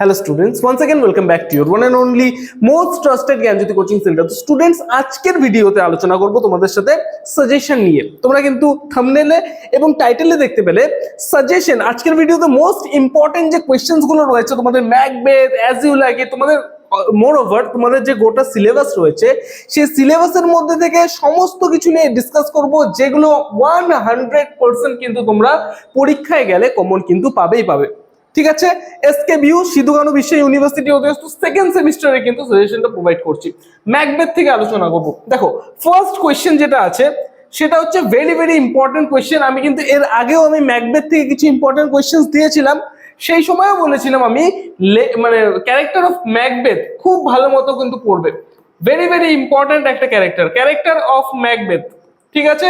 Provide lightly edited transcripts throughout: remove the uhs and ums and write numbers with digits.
Hello students, once again welcome back to your one and only most trusted Gyanjyoti coaching centre. তো students, আজকের ভিডিওতে আলোচনা করব তোমাদের সাথে সাজেশন নিয়ে। তোমরা কিন্তু থাম্বনেলে এবং টাইটেলে দেখতে পেলে সাজেশন। আজকের ভিডিওতে মোস্ট ইম্পর্টেন্ট যে কোশ্চেন্স গুলো রয়েছে তোমাদের Macbeth, as you like it, তোমাদের মোর ওভার তোমাদের যে গোটা সিলেবাস রয়েছে সেই সিলেবাসের মধ্যে থেকে সমস্ত কিছু নিয়ে ডিসকাস করব, যেগুলো 100% কিন্তু তোমরা পরীক্ষায় গেলে কমন কিন্তু পাবেই পাবে। ঠিক আছে, এসকেবিইউ সিধু কানু বিশ্ব ইউনিভার্সিটি অধীনস্থ সেকেন্ড সেমিস্টারে কিন্তু সাজেশনটা প্রোভাইড করছি। ম্যাকবেথ থেকে আলোচনা করব। দেখো, ফার্স্ট কোশ্চেন যেটা আছে সেটা হচ্ছে ভেরি ভেরি ইম্পর্টেন্ট কোশ্চেন। আমি কিন্তু এর আগেও আমি ম্যাকবেথ থেকে কিছু ইম্পর্টেন্ট কোশ্চেন্স দিয়েছিলাম। সেই সময়ও বলেছিলাম আমি মানে ক্যারেক্টার অফ ম্যাকবেথ খুব ভালো মতো কিন্তু পড়বে। ভেরি ভেরি ইম্পর্টেন্ট একটা ক্যারেক্টার অফ ম্যাকবেথ। ঠিক আছে,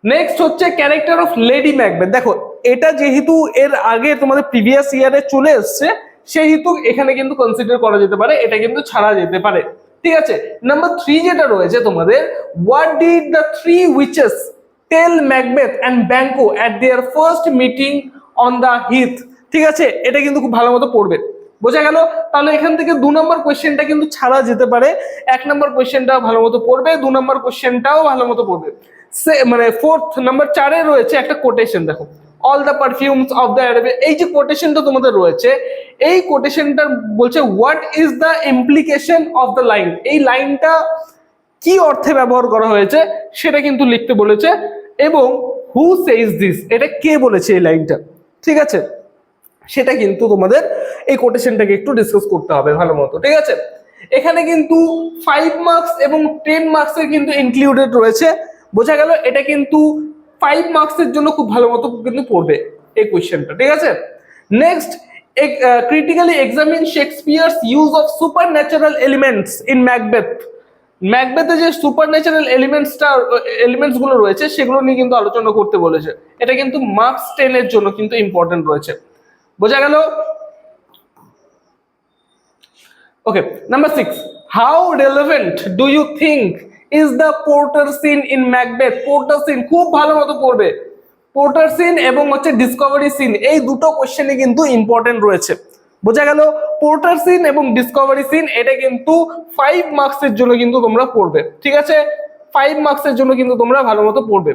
নেক্সট হচ্ছে ক্যারেক্টার অফ লেডি ম্যাকবেথ। দেখো, এটা যেহেতু এর আগে তোমাদের প্রিভিয়াস ইয়ারে চলে এসছে, সেহেতু এখানে কিন্তু কনসিডার করা যেতে পারে, এটা কিন্তু ছাড়া যেতে পারে। ঠিক আছে, নাম্বার 3 যেটা রয়েছে তোমাদের, what did the three witches tell Macbeth and Banquo at their first meeting on the heath. ঠিক আছে, এটা কিন্তু খুব ভালো মতো পড়বে। বোঝা গেল? তাহলে এখান থেকে 2 নম্বর কোশ্চেনটা কিন্তু ছাড়া যেতে পারে। 1 নম্বর কোশ্চেনটাও ভালো মতো পড়বে, 2 নম্বর কোশ্চেনটাও ভালো মতো পড়বে। মানে 4th নাম্বার 4-এ রয়েছে একটা কোটেশন। দেখো, all the perfumes of the Arabia, এই যে কোটেশনটা তোমাদের রয়েছে, এই কোটেশনটা বলছে what is the implication of the line. এই লাইনটা কি অর্থে ব্যবহার করা হয়েছে সেটা কিন্তু লিখতে বলেছে, এবং হু সেইজ দিস, এটা কে বলেছে এই লাইনটা। ঠিক আছে, সেটা কিন্তু তোমাদের এই কোটেশনটাকে একটু ডিসকাস করতে হবে ভালো মতো। ঠিক আছে, এখানে কিন্তু 5 মার্কস এবং 10 মার্কসের কিন্তু ইনক্লুডেড রয়েছে। বোঝা গেল? এটা কিন্তু 5 মার্কসের জন্য খুব ভালো মতো কিন্তু পড়বে এই কোশ্চেনটা। ঠিক আছে, next, critically examine Shakespeare's use of supernatural elements in Macbeth. ম্যাকবেথে যে সুপারন্যাচারাল এলিমেন্টস গুলো রয়েছে সেগুলো নিয়ে কিন্তু আলোচনা করতে বলেছে। এটা কিন্তু মার্কস 10 এর জন্য কিন্তু ইম্পর্টেন্ট রয়েছে। বোঝা গেল? Okay, number 6, how relevant do you think is the porter scene in Macbeth. Porter scene খুব ভালো মতো পড়বে। পোর্টার সিন এবং হচ্ছে ডিসকভারি সিন, এই দুটো কোশ্চেনে কিন্তু ইম্পর্টেন্ট রয়েছে। বোঝা গেল? পোর্টার সিন এবং ডিসকভারি সিন, এটা কিন্তু 5 মার্কসের জন্য কিন্তু তোমরা পড়বে। ঠিক আছে, 5 মার্কসের জন্য কিন্তু তোমরা ভালো মতো পড়বে।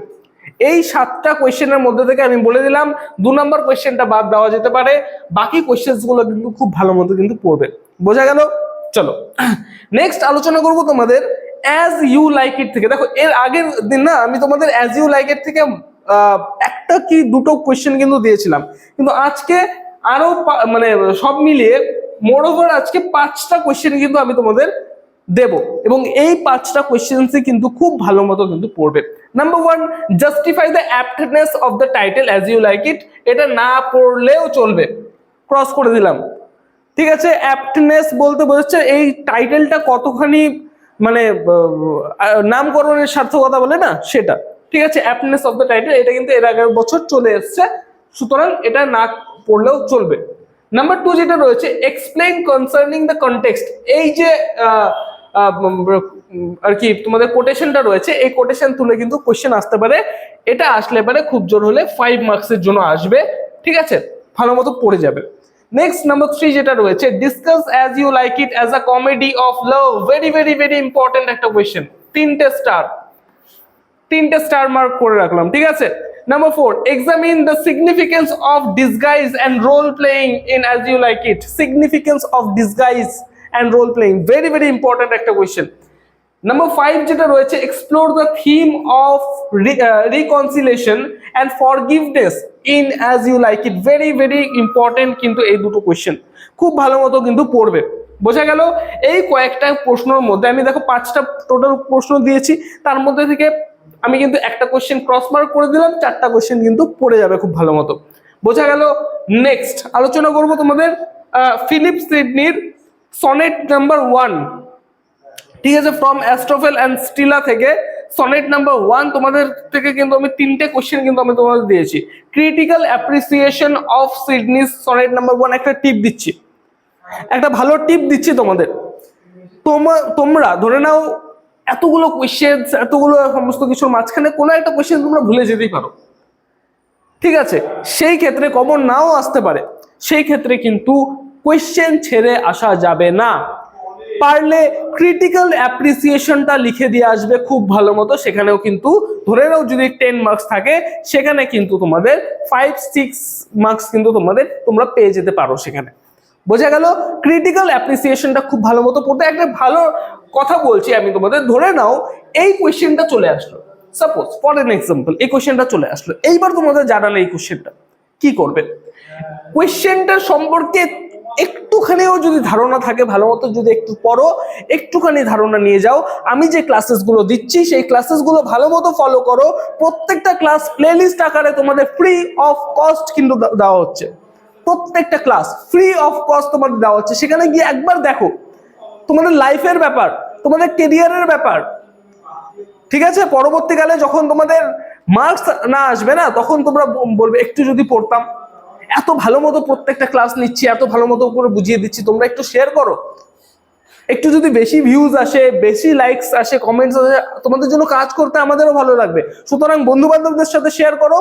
এই 7টা কোশ্চেনের মধ্যে থেকে আমি বলে দিলাম 2 নম্বর কোশ্চেনটা বাদ দেওয়া যেতে পারে, বাকি কোশ্চেন্স গুলো কিন্তু খুব ভালো মতো কিন্তু পড়বে। বোঝা গেল? চলো নেক্সট আলোচনা করব তোমাদের অ্যাজ ইউ লাইক ইট থেকে। দেখো, এর আগের দিন না আমি তোমাদের অ্যাজ ইউ লাইক ইট থেকে একটা কি দুটো কোশ্চেন কিন্তু দিয়েছিলাম, কিন্তু আজকে আরো মানে সব মিলিয়ে মোর ওভার আজকে 5টা কোশ্চেন কিন্তু আমি তোমাদের দেব, এবং এই 5টা কোশ্চেন্সই কিন্তু খুব ভালো মতো কিন্তু পড়বে। Number 1, justify the aptness of the title as you like it. এটা না পড়লেও চলবে, ক্রস করে দিলাম। ঠিক আছে, অ্যাপ্টনেস বলতে বোঝাচ্ছে এই টাইটেলটা কতখানি মানে নামকরণের সার্থকতা বলে না, সেটা। ঠিক আছে, অ্যাপ্টনেস অফ দ্য টাইটেল, এটা কিন্তু এর আগের বছর চলে এসছে, সুতরাং এটা না পড়লেও চলবে। নাম্বার 2 যেটা রয়েছে, এক্সপ্লেইন কনসার্নিং দ্য কনটেক্সট। এই যে আর কি তোমাদের কোটেশনটা রয়েছে, এই কোটেশন তুলে কিন্তু কোশ্চেন আসতে পারে। এটা আসলে পারে খুব জোর হলে 5 মার্কসের জন্য আসবে। ঠিক আছে, ভালো মতো পড়ে যাবে। নেক্সট নাম্বার 3 যেটা রয়েছে, discuss as you like it as a comedy of love. Very very very important একটা কোশ্চেন, 3টে স্টার মার্ক করে রাখলাম। ঠিক আছে, number 4, examine the significance of disguise and role playing in as you like it. Significance of disguise and role playing, very very important একটা question. Number 5 যেটা রয়েছে, explore the theme of reconciliation and forgiveness in as you like it. Very very important কিন্তু এই দুটো question, খুব ভালো মতো কিন্তু পড়বে। বোঝা গেল? এই কয়েকটা প্রশ্নের মধ্যে আমি দেখো 5টা টোটাল প্রশ্ন দিয়েছি, তার মধ্যে থেকে আমি কিন্তু একটা কোশ্চেন ক্রস মার্ক করে দিলাম, 4টা কোশ্চেন কিন্তু পড়ে যাবে খুব ভালো মতো। বোঝা গেল? নেক্সট আলোচনা করব তোমাদের ফিলিপ সিডনির সনেট নাম্বার 1। ঠিক আছে, ফ্রম অ্যাস্ট্রোফেল অ্যান্ড স্টিলা থেকে সনেট নাম্বার 1 তোমাদের থেকে কিন্তু আমি 3টে কোশ্চেন কিন্তু আমি তোমাদের দিয়েছি। Critical appreciation of Sydney's sonnet number 1, একটা টিপ দিচ্ছি, একটা ভালো টিপ দিচ্ছি তোমাদের। তোমরা ধরে নাও এতগুলো কোশ্চেন, এতগুলো সমস্ত কিছুর মাঝখানে কোনো একটা কোশ্চেন তোমরা ভুলে যেতেই পারো। ঠিক আছে, সেই ক্ষেত্রে কমন নাও আসতে পারে, সেই ক্ষেত্রে কিন্তু কোয়েশ্চেন ছেড়ে আসা যাবে না। পারলে ক্রিটিক্যাল অ্যাপ্রিসিয়েশনটা লিখে দিয়ে আসবে খুব ভালো মতো, সেখানেও কিন্তু ধরে নাও যদি 10 মার্কস থাকে সেখানে কিন্তু তোমাদের 5-6 মার্কস কিন্তু তোমরা পেয়ে যেতে পারো সেখানে। বোঝা গেল? ক্রিটিক্যাল অ্যাপ্রিসিয়েশনটা খুব ভালো মতো পড়তে। একটা ভালো কথা বলছি আমি তোমাদের, ধরে নাও এই কোয়েশ্চেনটা চলে আসলো, সাপোজ ফর এন এক্সাম্পল এই কোয়েশ্চেনটা চলে আসলো, এইবার তোমাদের জানা নেই এই কোয়েশ্চেনটা কি করবে। কোয়েশ্চেনটা সম্পর্কে একটুখানিও যদি ধারণা থাকে, ভালো মতো যদি একটু পড়ো, একটুখানি ধারণা নিয়ে যাও, আমি যে ক্লাসেসগুলো দিচ্ছি সেই ক্লাসেসগুলো ভালো মতো ফলো করো। প্রত্যেকটা ক্লাস প্লেলিস্ট আকারে তোমাদের ফ্রি অফ কস্ট কিন্তু দেওয়া হচ্ছে। প্রত্যেকটা ক্লাস ফ্রি অফ কস্ট তোমাদের দেওয়া হচ্ছে। সেখানে গিয়ে একবার দেখো, তোমাদের লাইফের ব্যাপার, তোমাদের কেরিয়ারের ব্যাপার, ঠিক আছে? পরবর্তীকালে যখন তোমাদের মার্কস না আসবে না, তখন তোমরা বলবে একটু যদি পড়তাম, এত ভালো মতো প্রত্যেকটা ক্লাস নিচ্ছি, এত ভালো মতো করে বুঝিয়ে দিচ্ছি, তোমরা একটু শেয়ার করো। একটু যদি বেশি ভিউজ আসে, বেশি লাইকস আসে, কমেন্টস আসে, তোমাদের জন্য কাজ করতে আমাদেরও ভালো লাগবে। সুতরাং বন্ধু বান্ধবদের সাথে শেয়ার করো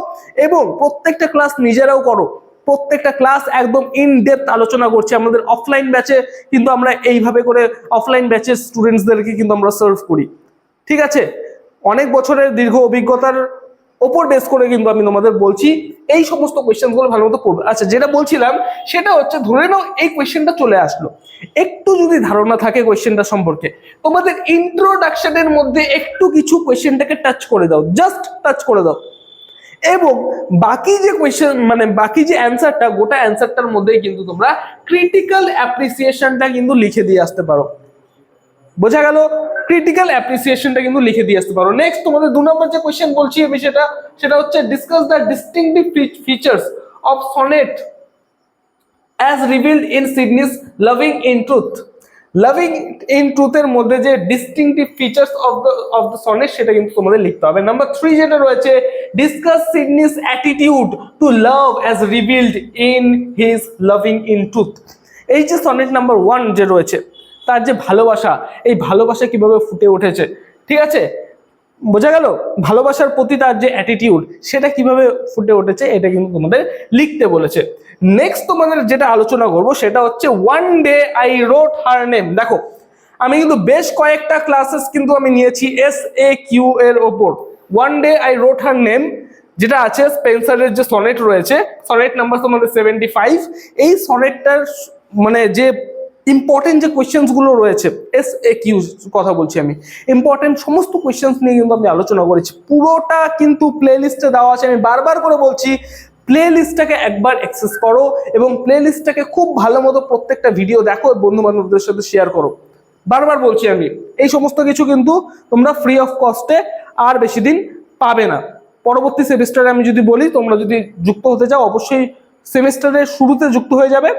এবং প্রত্যেকটা ক্লাস নিজেরাও করো। প্রত্যেকটা ক্লাস একদম ইন ডেপথ আলোচনা করছি। আমাদের অফলাইন ব্যাচে কিন্তু আমরা এইভাবে করে অফলাইন ব্যাচের স্টুডেন্টসদেরকে কিন্তু আমরা সার্ভ করি, ঠিক আছে? অনেক বছরের দীর্ঘ অভিজ্ঞতার ওপর বেস করে কিন্তু আমি তোমাদের বলছি এই সমস্ত কোয়েশ্চেনগুলো ভালো মতো পড়বে। আচ্ছা, যেটা বলছিলাম সেটা হচ্ছে, ধরে নাও এই কোয়েশ্চেনটা চলে আসলো, একটু যদি ধারণা থাকে কোয়েশ্চেনটা সম্পর্কে, তোমাদের ইন্ট্রোডাকশনের মধ্যে একটু কিছু কোয়েশ্চেনটাকে টাচ করে দাও, জাস্ট টাচ করে দাও, এবং বাকি যে কোয়েশ্চেন মানে বাকি যে অ্যান্সারটা, গোটা অ্যান্সারটার মধ্যেই কিন্তু তোমরা ক্রিটিক্যাল অ্যাপ্রিসিয়েশনটা কিন্তু লিখে দিয়ে আসতে পারো। বোঝা গেল? ক্রিটিক্যাল অ্যাপ্রিসিয়েশনটা কিন্তু লিখে দিয়ে আসতে পারো। নেক্সট তোমাদের 2 নম্বর যে কোয়েশ্চেন বলছি আমি, সেটা হচ্ছে discuss the distinctive features of sonnet as revealed in Sidney's loving in truth. Loving in ট্রুথের মধ্যে যে distinctive features of the sonnet, সেটা কিন্তু তোমাদের লিখতে হবে। নাম্বার 3 যেটা রয়েছে, discuss Sidney's attitude to love as revealed in his loving in truth. এই যে সনেট নাম্বার 1 যে রয়েছে, তার যে ভালোবাসা, এই ভালোবাসা কিভাবে ফুটে উঠেছে, ঠিক আছে? বোঝা গেল? ভালোবাসার প্রতি তার যে অ্যাটিটিউড, সেটা কিভাবে ফুটে উঠেছে, এটা কিন্তু তোমাদের লিখতে বলেছে। নেক্সট তোমাদের যেটা আলোচনা করব সেটা হচ্ছে one day I রোট her name. দেখো, আমি কিন্তু বেশ কয়েকটা ক্লাসেস কিন্তু আমি নিয়েছি SAQ এর ওপর। One day I রোট her name যেটা আছে, স্পেন্সারের যে সনেট রয়েছে, সনেট নাম্বার তোমাদের 75। এই সনেটটার মানে যে ইম্পর্টেন্ট যে কোয়েশ্চেন্স গুলো রয়েছে, SAQ কথা বলছি আমি, ইম্পর্টেন্ট সমস্ত কোয়েশ্চেন্স নিয়ে কিন্তু আমি আলোচনা করেছি। পুরোটা কিন্তু প্লে লিস্টে দেওয়া আছে। আমি বারবার করে বলছি, প্লে লিস্টটাকে একবার অ্যাক্সেস করো এবং প্লে লিস্টটাকে খুব ভালো মতো প্রত্যেকটা ভিডিও দেখো, বন্ধু বান্ধবদের সাথে শেয়ার করো। বারবার বলছি আমি, এই সমস্ত কিছু কিন্তু তোমরা ফ্রি অফ কস্টে আর বেশি দিন পাবে না। পরবর্তী সেমিস্টারে আমি যদি বলি, তোমরা যদি যুক্ত হতে চাও অবশ্যই সেমিস্টারের শুরুতে যুক্ত হয়ে যাবে।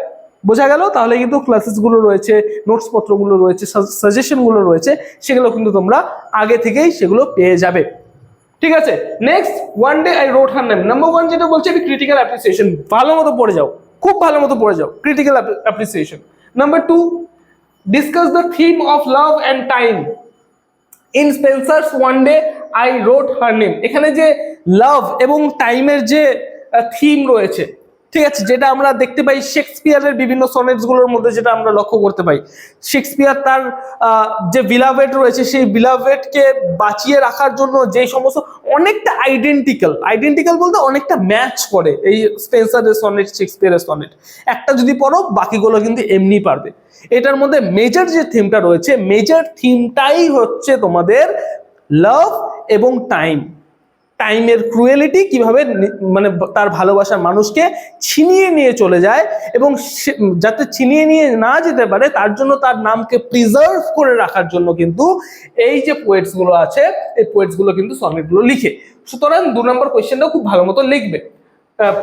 বোঝা গেল? তাহলে কিন্তু ক্লাসেসগুলো রয়েছে, নোটস পত্রগুলো রয়েছে, সাজেশনগুলো রয়েছে, সেগুলো কিন্তু তোমরা আগে থেকেই সেগুলো পেয়ে যাবে, ঠিক আছে? Next, one day I রোট her name. Number 1 যেটা বলছে, আমি ক্রিটিক্যাল অ্যাপ্রিসিয়েশন ভালো মতো পড়ে যাও, খুব ভালো মতো পড়ে যাও, critical appreciation. Number 2, discuss the theme of love and time in Spencer's one day I রোট her name. এখানে যে লাভ এবং টাইমের যে থিম রয়েছে, ঠিক আছে, যেটা আমরা দেখতে পাই শেক্সপিয়ারের বিভিন্ন সনেটস গুলোর মধ্যে, যেটা আমরা লক্ষ্য করতে পাই, শেক্সপিয়ার তার যে বিলাভেড রয়েছে, সেই বিলাভেডকে বাঁচিয়ে রাখার জন্য যে সমস্ত অনেকটা আইডেন্টিক্যাল বলতে অনেকটা ম্যাচ করে এই স্পেন্সারের সনেট, শেক্সপিয়ারের সনেট। একটা যদি পড়ো, বাকিগুলো কিন্তু এমনি পারবে। এটার মধ্যে মেজর যে থিমটা রয়েছে, মেজর থিমটাই হচ্ছে তোমাদের লাভ এবং টাইমের ক্রুয়েলিটি, কিভাবে মানে তার ভালোবাসার মানুষকে ছিনিয়ে নিয়ে চলে যায়, এবং যাতে ছিনিয়ে নিয়ে না যেতে পারে তার জন্য তার নামকে প্রিজার্ভ করে রাখার জন্য কিন্তু এই যে পোয়েটস গুলো আছে, এই পোয়েটস গুলো কিন্তু সনেটগুলো লিখে। সুতরাং 2 নম্বর কোয়েশ্চেনটা খুব ভালো মতো লিখবে,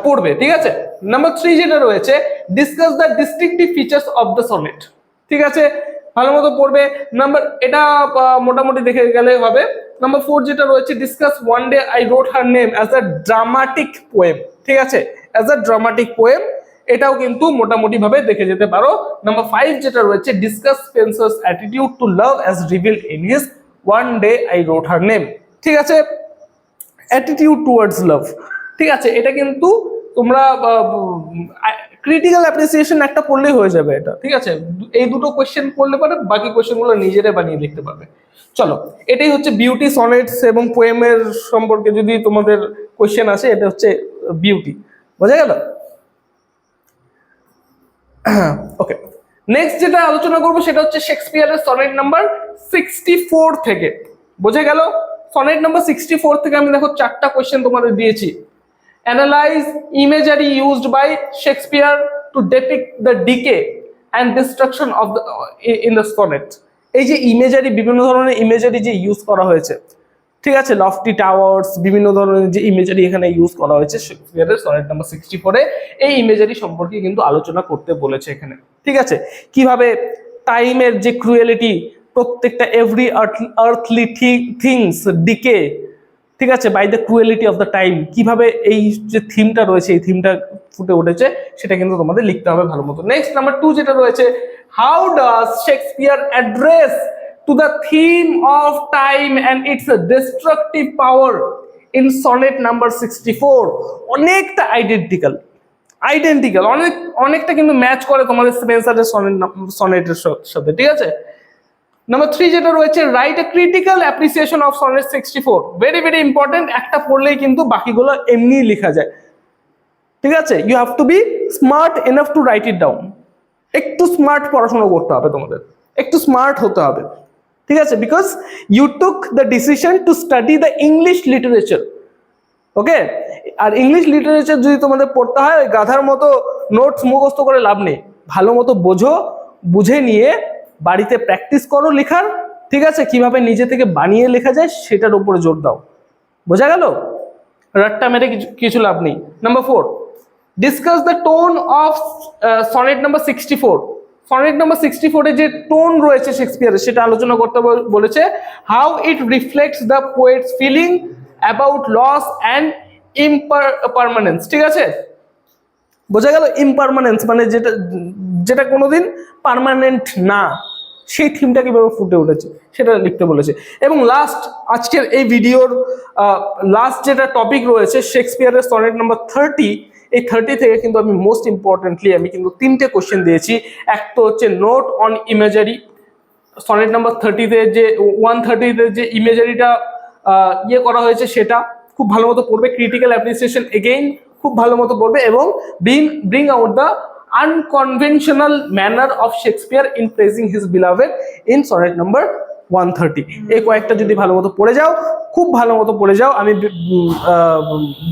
পড়বে, ঠিক আছে? নাম্বার 3 যেটা রয়েছে, discuss the distinctive features of the sonnet, ঠিক আছে, ভালো মতো পড়বে। এটা মোটামুটি দেখে গেলে হবে। নাম্বার 4 যেটা রয়েছে, discuss one day I রোট her name as a dramatic poem, ঠিক আছে, অ্যাজ আ ড্রামাটিক পোয়েম, এটাও কিন্তু মোটামুটি ভাবে দেখে যেতে পারো। নাম্বার 5 যেটা রয়েছে, discuss Spencer's attitude to love as revealed in his one day I রোট her name, ঠিক আছে, অ্যাটিটিউড টুয়ার্ডস লাভ, ঠিক আছে। এটা কিন্তু তোমরা ক্রিটিক্যাল অ্যাপ্রিসিয়েশন একটা পড়লেই হয়ে যাবে এটা, ঠিক আছে? এই দুটো কোয়েশ্চেন পড়লে পরে বাকি কোয়েশ্চেনগুলো নিজেরাই বানিয়ে লিখতে পারবে। চলো, এটাই হচ্ছে বিউটি, সনেটস এবং পোয়েমের সম্পর্কে যদি তোমাদের কোয়েশ্চেন আসে, এটা হচ্ছে বিউটি। বোঝা গেল? ওকে, নেক্সট যেটা আলোচনা করবো সেটা হচ্ছে শেক্সপিয়ারের সনেট নাম্বার 64 থেকে। বোঝা গেল? সনেট নাম্বার 64 থেকে আমি দেখো 4টা কোয়েশ্চেন তোমাদের দিয়েছি। Analyse imagery used by Shakespeare to depict the decay and destruction of the in the sonnet। এই যে ইমেজারি, বিভিন্ন ধরনের ইমেজারি যে ইউজ করা হয়েছে, ঠিক আছে, লফটি টাওয়ার্স, বিভিন্ন ধরনের যে ইমেজারি এখানে ইউজ করা হয়েছে শেক্সপিয়ারের সনেট নাম্বার 64-এ, এই ইমেজারি সম্পর্কে কিন্তু আলোচনা করতে বলেছে এখানে, ঠিক আছে? কিভাবে টাইমের যে ক্রুয়েলিটি, প্রত্যেকটা এভরি আর্থলি থিংস ডিকে, ঠিক আছে, by the cruelty of the time, কিভাবে এই যে থিমটা রয়েছে এই থিমটা ফুটে উঠেছে, সেটা কিন্তু তোমাদের লিখতে হবে ভালো মতো। নেক্সট নাম্বার 2 যেটা রয়েছে, how does Shakespeare address to the theme of time and its destructive power in sonnet number 64? অনেকটা আইডেন্টিক্যাল, অনেকটা কিন্তু ম্যাচ করে তোমাদের স্পেন্সারের সনেটের সাথে, ঠিক আছে? নাম্বার 3 যেটা রয়েছে, write a critical appreciation of sonnet 64। Very very important, একটা পড়লেই কিন্তু বাকিগুলো এমনি লেখা যায়, ঠিক আছে? You have to be smart enough to write it down. একটু স্মার্ট পড়াশোনা করতে হবে তোমাদের, একটু স্মার্ট হতে হবে, ঠিক আছে? Because you took the decision to study the English literature, okay? আর ইংলিশ লিটারেচার যদি তোমাদের পড়তে হয়, ওই গাধার মতো নোটস মুখস্থ করে লাভ নেই। ভালো মতো বোঝো, বুঝে নিয়ে বাড়িতে প্র্যাকটিস করো লেখার, ঠিক আছে? কিভাবে নিজে থেকে বানিয়ে লেখা যায় সেটার উপরে জোর দাও। বোঝা গেল? রাট্টা মেরে কিছু লাভ নেই। Number 4, discuss the tone of sonnet number 64। Sonnet number 64-এ যে টোন রয়েছে শেক্সপিয়ারের, সেটা আলোচনা করতে বলেছে। How it reflects the poet's feeling about loss and impermanence, ঠিক আছে? বোঝা গেল? ইমপারমানেন্স মানে যেটা কোনোদিন পার্মানেন্ট না, সেই থিমটা কিভাবে ফুটে উঠেছে সেটা লিখতে বলেছে। এবং লাস্ট, আজকের এই ভিডিওর লাস্ট যেটা টপিক রয়েছে শেক্সপিয়ারের সনেট নাম্বার 30, এই 30 থেকে কিন্তু আমি মোস্ট ইম্পর্টেন্টলি আমি কিন্তু 3টে কোশ্চেন দিয়েছি। একটা হচ্ছে note on imagery. Sonnet number 30-তে যে 130-তে যে ইমেজারিটা ইয়ে করা হয়েছে সেটা খুব ভালো মতো পড়বে। ক্রিটিক্যাল অ্যাপ্রিসিয়েশন এগেইন খুব ভালো মতো পড়বে, এবং bring out the unconventional manner of Shakespeare in praising his beloved in sonnet number 130। এই কয়েকটা যদি ভালো মতো পড়ে যাও, খুব ভালো মতো পড়ে যাও, আমি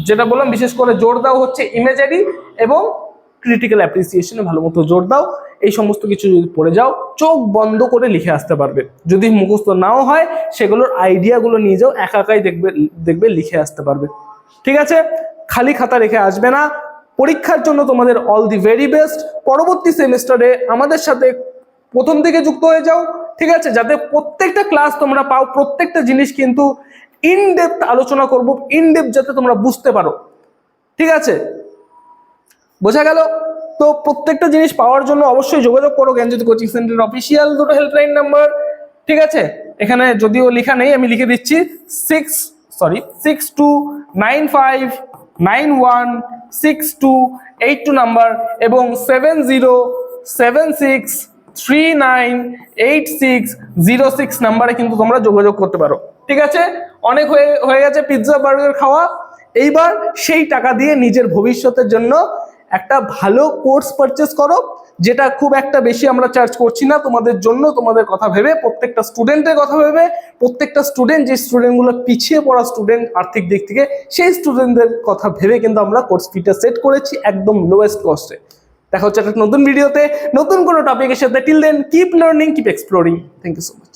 যেটা বললাম বিশেষ করে জোর দাও হচ্ছে ইমেজারি এবং ক্রিটিক্যাল অ্যাপ্রিসিয়েশনে ভালো মতো জোর দাও। এই সমস্ত কিছু যদি পড়ে যাও, চোখ বন্ধ করে লিখে আসতে পারবে। যদি মুখস্থ নাও হয়, সেগুলোর আইডিয়াগুলো নিয়ে যাও, একাই দেখবে লিখে আসতে পারবে, ঠিক আছে? খালি খাতা রেখে আসবে না। পরীক্ষার জন্য তোমাদের অল দি ভেরি বেস্ট। পরবর্তী সেমিস্টারে আমাদের সাথে প্রথম থেকে যুক্ত হয়ে যাও, ঠিক আছে? যাতে প্রত্যেকটা ক্লাস তোমরা পাও, প্রত্যেকটা জিনিস কিন্তু ইনডেপথ আলোচনা করব, ইনডেপথ যাতে তোমরা বুঝতে পারো, ঠিক আছে? বোঝা গেল? তো প্রত্যেকটা জিনিস পাওয়ার জন্য অবশ্যই যোগাযোগ করো জ্ঞানজ্যোতি কোচিং সেন্টারের অফিসিয়াল 2টো হেল্পলাইন নাম্বার, ঠিক আছে? এখানে যদিও লেখা নেই, আমি লিখে দিচ্ছি 6295916282 নাম্বার, এবং 7076398606 নাম্বারে কিন্তু তোমরা যোগাযোগ করতে পারো, ঠিক আছে? অনেক হয়ে গেছে পিৎজা বার্গার খাওয়া। এইবার সেই টাকা দিয়ে নিজের ভবিষ্যতের জন্য একটা ভালো কোর্স পারচেজ করো, যেটা খুব একটা বেশি আমরা চার্জ করছি না, তোমাদের জন্য, তোমাদের কথা ভেবে, প্রত্যেকটা স্টুডেন্টের কথা ভেবে। প্রত্যেকটা স্টুডেন্ট, যে স্টুডেন্টগুলো পিছিয়ে পড়া স্টুডেন্ট আর্থিক দিক থেকে, সেই স্টুডেন্টদের কথা ভেবে কিন্তু আমরা কোর্স ফিটা সেট করেছি একদম লোয়েস্ট কস্টে। দেখা হচ্ছে একটা নতুন ভিডিওতে নতুন কোনো টপিকের সাথে। Till then keep learning, keep exploring. Thank you so much.